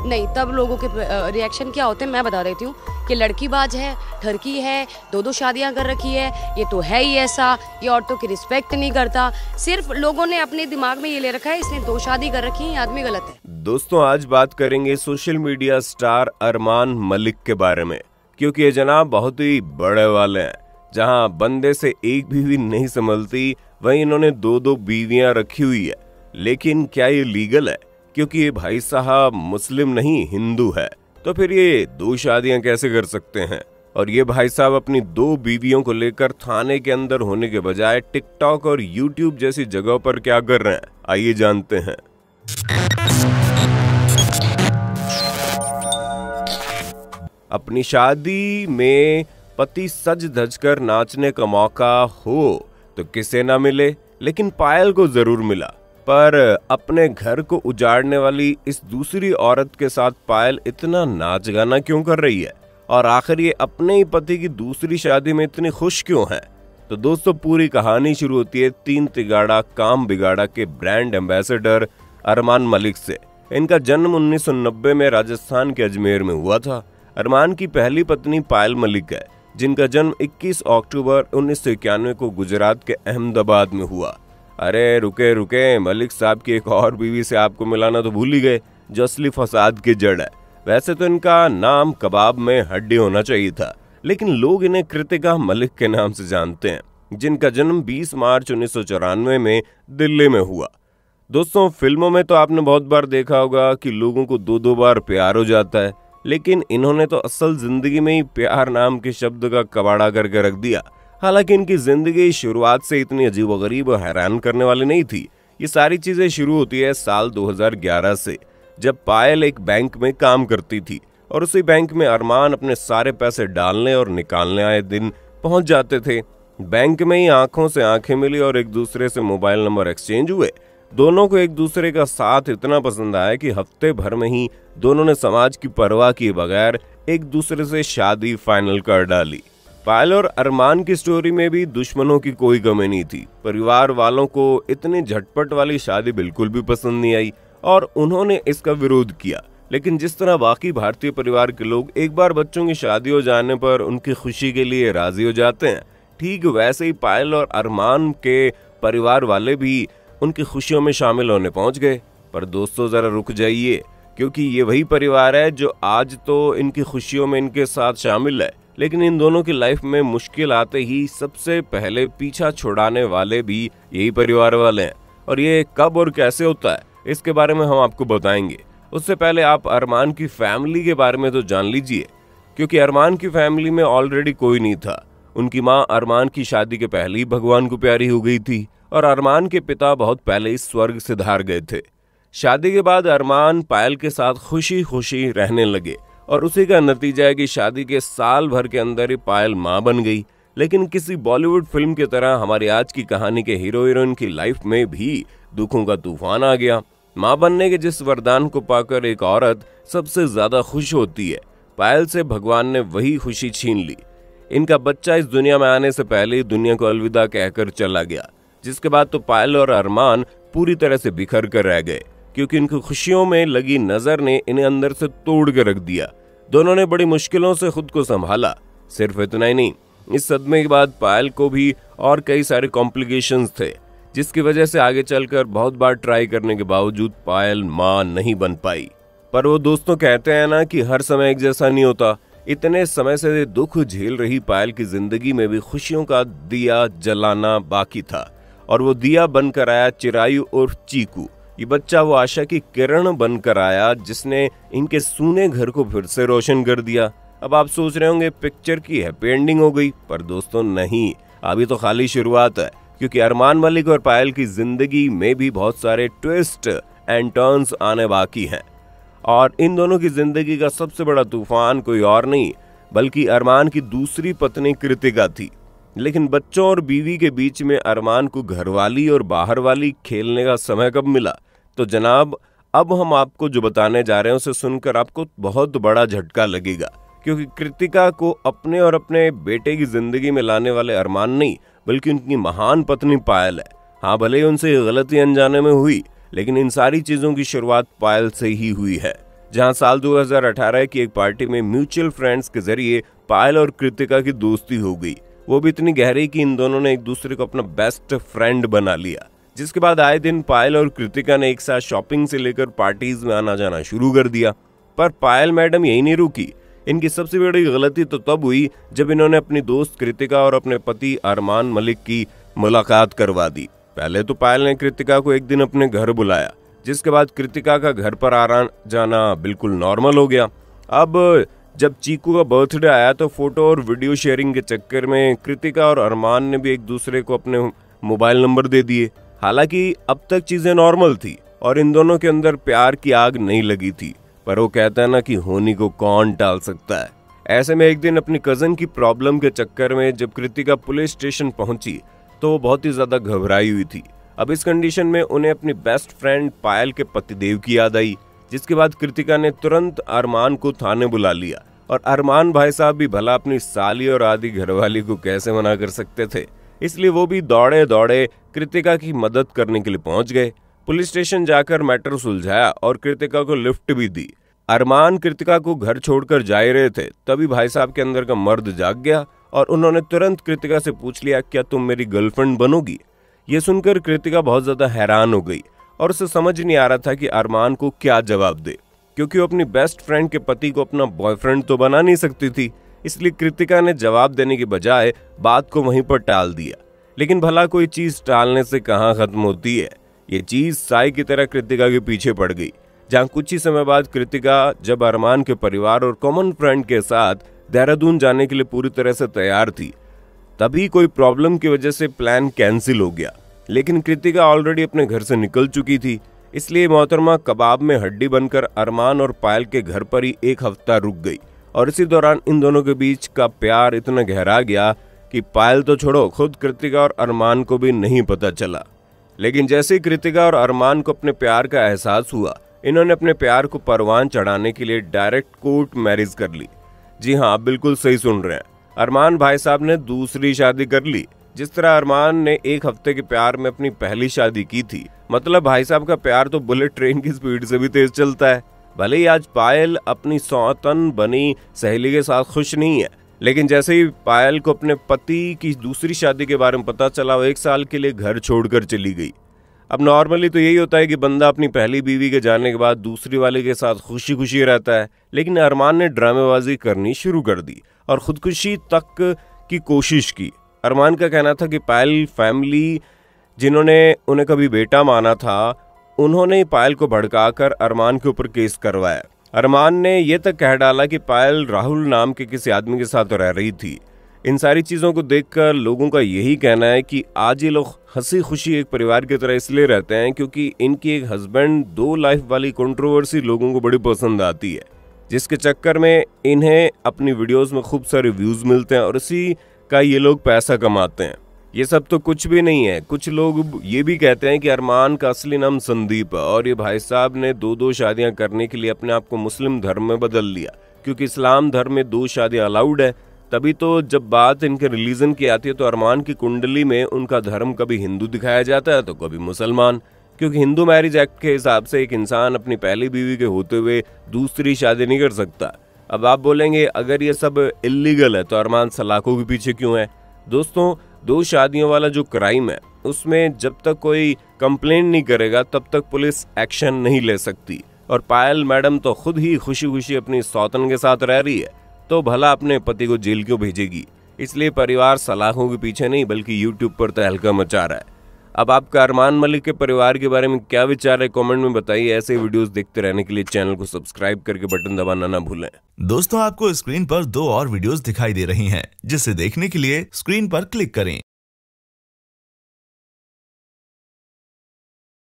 नहीं, तब लोगों के रिएक्शन क्या होते हैं मैं बता देती हूँ कि लड़कीबाज है, ठरकी है, दो शादियां कर रखी है, ये तो है ही ऐसा, ये औरतों की रिस्पेक्ट नहीं करता। सिर्फ लोगों ने अपने दिमाग में ये ले रखा है इसने 2 शादी कर रखी है, ये आदमी गलत है। दोस्तों, आज बात करेंगे social media star Armaan Malik के बारे में, क्योंकि ये जनाब बहुत ही बड़े वाले हैं। जहां बंदे से एक बीवी नहीं संभलती, वहीं इन्होंने 2 बीवियां रखी हुई है। लेकिन क्या ये लीगल है? क्योंकि ये भाई साहब मुस्लिम नहीं हिंदू है, तो फिर ये 2 शादियां कैसे कर सकते हैं? और ये भाई साहब अपनी 2 बीवियों को लेकर थाने के अंदर होने के बजाय टिकटॉक और यूट्यूब जैसी जगहों पर क्या कर रहे हैं, आइए जानते हैं। अपनी शादी में पति सज धज कर नाचने का मौका हो तो किसे ना मिले, लेकिन पायल को जरूर मिला। पर अपने घर को उजाड़ने वाली इस दूसरी औरत के साथ पायल इतना नाच गाना क्यों कर रही है? और आखिर ये अपने ही पति की दूसरी शादी में इतनी खुश क्यों है? तो दोस्तों, पूरी कहानी शुरू होती है 3 तिगाड़ा काम बिगाड़ा के ब्रांड एम्बेसडर अरमान मलिक से। इनका जन्म 1990 में राजस्थान के अजमेर में हुआ था। अरमान की पहली पत्नी पायल मलिक है, जिनका जन्म 21 अक्टूबर 1991 को गुजरात के अहमदाबाद में हुआ। अरे रुके रुके, मलिक साहब की एक और बीवी से आपको मिलाना तो भूल ही गए, जो असली फसाद की जड़ है। वैसे तो इनका नाम कबाब में हड्डी होना चाहिए था, लेकिन लोग इन्हें कृतिका मलिक के नाम से जानते हैं, जिनका जन्म 20 मार्च 1994 में दिल्ली में हुआ। दोस्तों, फिल्मों में तो आपने बहुत बार देखा होगा कि लोगों को 2 बार प्यार हो जाता है, लेकिन इन्होंने तो असल जिंदगी में ही प्यार नाम के शब्द का कबाड़ा करके रख दिया। हालांकि इनकी जिंदगी शुरुआत से इतनी अजीबोगरीब और हैरान करने वाली नहीं थी। ये सारी चीजें शुरू होती है साल 2011 से, जब पायल एक बैंक में काम करती थी और उसी बैंक में अरमान अपने सारे पैसे डालने और निकालने आए दिन पहुंच जाते थे। बैंक में ही आंखों से आंखें मिली और एक दूसरे से मोबाइल नंबर एक्सचेंज हुए। दोनों को एक दूसरे का साथ इतना पसंद आया कि हफ्ते भर में ही दोनों ने समाज की परवाह किए बगैर एक दूसरे से शादी फाइनल कर डाली। पायल और अरमान की स्टोरी में भी दुश्मनों की कोई कमी नहीं थी। परिवार वालों को इतनी झटपट वाली शादी बिल्कुल भी पसंद नहीं आई और उन्होंने इसका विरोध किया। लेकिन जिस तरह बाकी भारतीय परिवार के लोग एक बार बच्चों की शादी हो जाने पर उनकी खुशी के लिए राजी हो जाते हैं, ठीक वैसे ही पायल और अरमान के परिवार वाले भी उनकी खुशियों में शामिल होने पहुंच गए। पर दोस्तों, जरा रुक जाइए, क्योंकि ये वही परिवार है जो आज तो इनकी खुशियों में इनके साथ शामिल है, लेकिन इन दोनों की लाइफ में मुश्किल आते ही सबसे पहले पीछा छुड़ाने वाले भी यही परिवार वाले हैं। और ये कब और कैसे होता है, इसके बारे में हम आपको बताएंगे। उससे पहले आप अरमान की फैमिली के बारे में तो जान लीजिए, क्योंकि अरमान की फैमिली में ऑलरेडी कोई नहीं था। उनकी माँ अरमान की शादी के पहले ही भगवान को प्यारी हो गई थी और अरमान के पिता बहुत पहले ही स्वर्ग से धार गए थे। शादी के बाद अरमान पायल के साथ खुशी खुशी रहने लगे और उसी का नतीजा है कि शादी के साल भर के अंदर ही पायल मां बन गई। लेकिन किसी बॉलीवुड फिल्म की तरह हमारी आज की कहानी के हीरो हीरोइन की लाइफ में भी दुखों का तूफान आ गया। मां बनने के जिस वरदान को पाकर एक औरत सबसे ज्यादा खुश होती है, पायल से भगवान ने वही खुशी छीन ली। इनका बच्चा इस दुनिया में आने से पहले ही दुनिया को अलविदा कहकर चला गया, जिसके बाद तो पायल और अरमान पूरी तरह से बिखर कर रह गए, क्योंकि इनकी खुशियों में लगी नजर ने इन्हें अंदर से तोड़ के रख दिया। दोनों ने बड़ी मुश्किलों से खुद को संभाला। सिर्फ इतना ही नहीं, इस सदमे के बाद पायल को भी और कई सारे कॉम्प्लिकेशंस थे, जिसकी वजह से आगे चलकर बहुत बार ट्राई करने के बावजूद पायल मां नहीं बन पाई। पर वो दोस्तों कहते हैं ना कि हर समय एक जैसा नहीं होता। इतने समय से दुख झेल रही पायल की जिंदगी में भी खुशियों का दिया जलाना बाकी था, और वो दिया बनकर आया चिरायु और चीकू। ये बच्चा वो आशा की किरण बनकर आया जिसने इनके सूने घर को फिर से रोशन कर दिया। अब आप सोच रहे होंगे पिक्चर की हैप्पी एंडिंग हो गई, पर दोस्तों नहीं, अभी तो खाली शुरुआत है, क्योंकि अरमान मलिक और पायल की जिंदगी में भी बहुत सारे ट्विस्ट एंड टर्न्स आने बाकी हैं। और इन दोनों की जिंदगी का सबसे बड़ा तूफान कोई और नहीं बल्कि अरमान की दूसरी पत्नी कृतिका थी। लेकिन बच्चों और बीवी के बीच में अरमान को घरवाली और बाहर वाली खेलने का समय कब मिला? तो जनाब, अब हम आपको जो बताने जा रहे हैं उसे सुनकर आपको बहुत बड़ा झटका लगेगा, क्योंकि कृतिका को अपने और अपने बेटे की जिंदगी में लाने वाले अरमान नहीं बल्कि उनकी महान पत्नी पायल है। हाँ, भले ही उनसे गलती अनजाने में हुई, लेकिन इन सारी चीजों की शुरुआत पायल से ही हुई है। जहां साल 2018 की एक पार्टी में म्यूचुअल फ्रेंड्स के जरिए पायल और कृतिका की दोस्ती हो गई, वो भी इतनी गहरी कि इन दोनों ने एक दूसरे को अपना बेस्ट फ्रेंड बना लिया। जिसके बाद आए दिन पायल और कृतिका ने एक साथ शॉपिंग से लेकर पार्टीज में आना जाना शुरू कर दिया। पर पायल मैडम यही नहीं रुकी। इनकी सबसे बड़ी गलती तो तब हुई जब इन्होंने अपनी दोस्त कृतिका और अपने पति अरमान मलिक की मुलाकात करवा दी। पहले तो पायल ने कृतिका को एक दिन अपने घर बुलाया, जिसके बाद कृतिका का घर पर आना जाना बिल्कुल नॉर्मल हो गया। अब जब चीकू का बर्थडे आया तो फोटो और वीडियो शेयरिंग के चक्कर में कृतिका और अरमान ने भी एक दूसरे को अपने मोबाइल नंबर दे दिए। हालांकि अब तक चीजें नॉर्मल थी और इन दोनों के अंदर प्यार की आग नहीं लगी थी, पर वो कहता है ना कि होनी को कौन टाल सकता है। ऐसे में एक दिन अपनी कजन की प्रॉब्लम के चक्कर में जब कृतिका पुलिस स्टेशन पहुंची तो वो बहुत ही ज्यादा घबराई हुई थी। अब इस कंडीशन में उन्हें अपनी बेस्ट फ्रेंड पायल के पतिदेव की याद आई, जिसके बाद कृतिका ने तुरंत अरमान को थाने बुला लिया। और अरमान भाई साहब भी भला अपनी साली और आधी घरवाली को कैसे मना कर सकते थे, इसलिए वो भी दौड़े दौड़े कृतिका की मदद करने के लिए पहुंच गए। पुलिस स्टेशन जाकर मैटर सुलझाया और कृतिका को लिफ्ट भी दी। अरमान कृतिका को घर छोड़कर जा ही रहे थे, तभी भाई साहब के अंदर का मर्द जाग गया और उन्होंने तुरंत कृतिका से पूछ लिया, क्या तुम मेरी गर्लफ्रेंड बनोगी? ये सुनकर कृतिका बहुत ज्यादा हैरान हो गई और उसे समझ नहीं आ रहा था कि अरमान को क्या जवाब दे, क्योंकि वो अपनी बेस्ट फ्रेंड के पति को अपना बॉयफ्रेंड तो बना नहीं सकती थी। इसलिए कृतिका ने जवाब देने के बजाय बात को वहीं पर टाल दिया। लेकिन भला कोई चीज टालने से कहाँ खत्म होती है। ये चीज साई की तरह कृतिका के पीछे पड़ गई, जहाँ कुछ ही समय बाद कृतिका जब अरमान के परिवार और कॉमन फ्रेंड के साथ देहरादून जाने के लिए पूरी तरह से तैयार थी, तभी कोई प्रॉब्लम की वजह से प्लान कैंसिल हो गया। लेकिन कृतिका ऑलरेडी अपने घर से निकल चुकी थी, इसलिए मोहतरमा कबाब में हड्डी बनकर अरमान और पायल के घर पर ही एक हफ्ता रुक गई। और इसी दौरान इन दोनों के बीच का प्यार इतना गहरा गया कि पायल तो छोड़ो, खुद कृतिका और अरमान को भी नहीं पता चला। लेकिन जैसे ही कृतिका और अरमान को अपने प्यार का एहसास हुआ, इन्होंने अपने प्यार को परवान चढ़ाने के लिए डायरेक्ट कोर्ट मैरिज कर ली। जी हाँ, आप बिल्कुल सही सुन रहे हैं, अरमान भाई साहब ने दूसरी शादी कर ली। जिस तरह अरमान ने एक हफ्ते के प्यार में अपनी पहली शादी की थी, मतलब भाई साहब का प्यार तो बुलेट ट्रेन की स्पीड से भी तेज चलता है। भले ही आज पायल अपनी सौतन बनी सहेली के साथ खुश नहीं है, लेकिन जैसे ही पायल को अपने पति की दूसरी शादी के बारे में पता चला, वो 1 साल के लिए घर छोड़कर चली गई। अब नॉर्मली तो यही होता है कि बंदा अपनी पहली बीवी के जाने के बाद दूसरी वाले के साथ खुशी खुशी रहता है, लेकिन अरमान ने ड्रामेबाजी करनी शुरू कर दी और खुदकुशी तक की कोशिश की। अरमान का कहना था कि पायल फैमिली, जिन्होंने उन्हें कभी बेटा माना था, उन्होंने पायल को भड़काकर अरमान के ऊपर केस करवाया। अरमान ने यह तक कह डाला कि पायल राहुल नाम के किसी आदमी के साथ रह रही थी। इन सारी चीज़ों को देखकर लोगों का यही कहना है कि आज ये लोग हंसी खुशी एक परिवार की तरह इसलिए रहते हैं क्योंकि इनकी एक हस्बैंड 2 लाइफ वाली कंट्रोवर्सी लोगों को बड़ी पसंद आती है, जिसके चक्कर में इन्हें अपनी वीडियोस में खूब सारे व्यूज़ मिलते हैं और इसी का ये लोग पैसा कमाते हैं। ये सब तो कुछ भी नहीं है। कुछ लोग ये भी कहते हैं कि अरमान का असली नाम संदीप है और ये भाई साहब ने 2 शादियां करने के लिए अपने आप को मुस्लिम धर्म में बदल लिया, क्योंकि इस्लाम धर्म में 2 शादियां अलाउड है। तभी तो जब बात इनके रिलीजन की आती है तो अरमान की कुंडली में उनका धर्म कभी हिंदू दिखाया जाता है तो कभी मुसलमान, क्योंकि हिंदू मैरिज एक्ट के हिसाब से एक इंसान अपनी पहली बीवी के होते हुए दूसरी शादी नहीं कर सकता। अब आप बोलेंगे अगर ये सब इलीगल है तो अरमान सलाखों के पीछे क्यों है? दोस्तों, 2 शादियों वाला जो क्राइम है उसमें जब तक कोई कंप्लेंट नहीं करेगा तब तक पुलिस एक्शन नहीं ले सकती। और पायल मैडम तो खुद ही खुशी खुशी अपनी सौतन के साथ रह रही है, तो भला अपने पति को जेल क्यों भेजेगी? इसलिए परिवार सलाखों के पीछे नहीं बल्कि यूट्यूब पर तहलका मचा रहा है। अब आपका अरमान मलिक के परिवार के बारे में क्या विचार है, कमेंट में बताइए। ऐसे वीडियोस देखते रहने के लिए चैनल को सब्सक्राइब करके बटन दबाना ना भूलें। दोस्तों, आपको स्क्रीन पर 2 और वीडियोस दिखाई दे रही हैं, जिसे देखने के लिए स्क्रीन पर क्लिक करें।